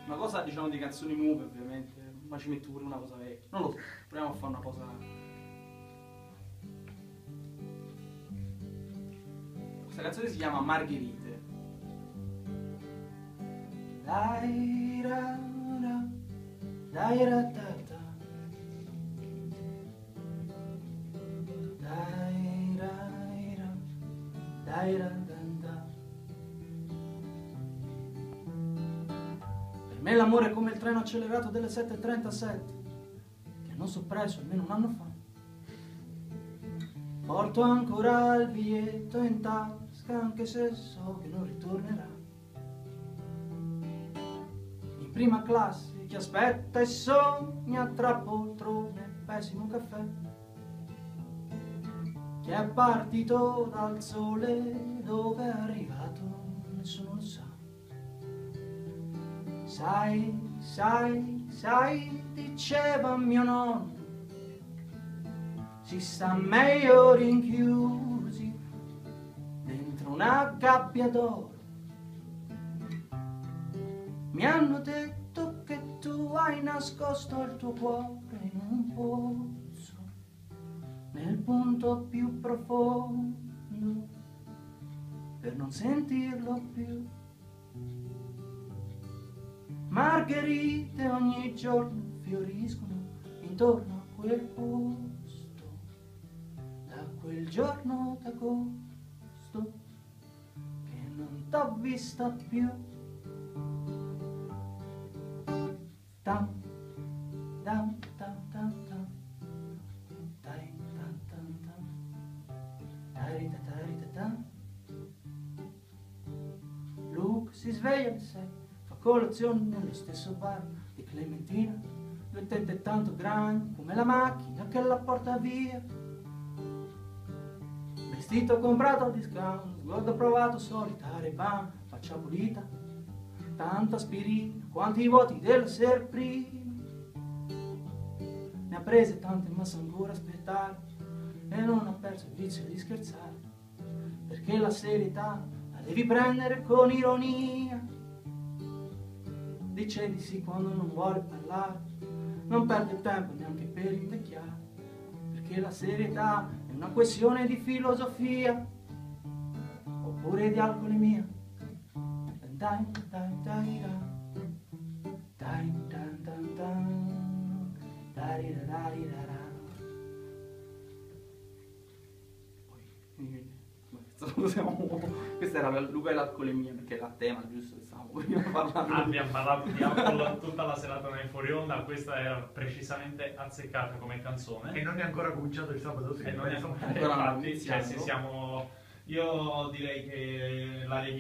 una cosa diciamo di canzoni nuove ovviamente, ma ci metto pure una cosa vecchia. Non lo so, proviamo a fare una cosa. Questa canzone si chiama Margherite. Dai ra ra, dai ra ta ta, dai ra ra, dai ra dan da. Per me l'amore è come il treno accelerato delle 7:37 che hanno soppresso almeno un anno fa. Porto ancora il biglietto in tasca anche se so che non ritornerà. In prima classe chi aspetta e sogna tra poltrone, pessimo caffè. Chi è partito dal sole dove è arrivato nessuno lo sa. Sai, sai, sai, diceva mio nonno, si sta meglio rinchiusi dentro una gabbia d'oro. Mi hanno detto che tu hai nascosto il tuo cuore in un pozzo, nel punto più profondo, per non sentirlo più. Margherite ogni giorno fioriscono intorno a quel posto, da quel giorno d'agosto che non t'ho vista più. Tam, tam, tam, tam, tam, dai, tam, tam, tam, dai, dai, tam. Luke si sveglia alle 6, fa colazione nello stesso bar di Clementina, due tette tanto grandi come la macchina che la porta via. Vestito comprato a discount, sguardo provato, solitaria bam, faccia pulita, tanta aspirina, quanti voti del ser prima. Ne ha prese tante ma sa ancora aspettare e non ha perso il vizio di scherzare, perché la serietà la devi prendere con ironia. Dice di sì quando non vuole parlare, non perde tempo neanche per invecchiare, perché la serietà è una questione di filosofia oppure di alcolemia. Dai, dai, dai, dai, dai, dai, dai, dai, dai, dai. Questa era Luca e l'alcolemia, perché era il tema giusto che stavamo prima parlando. Abbiamo parlato di alcol tutta la serata nel fuori onda, questa era precisamente azzeccata come canzone. E non è ancora cominciato il sabato sera. E non è ancora infatti, iniziato. io direi che la review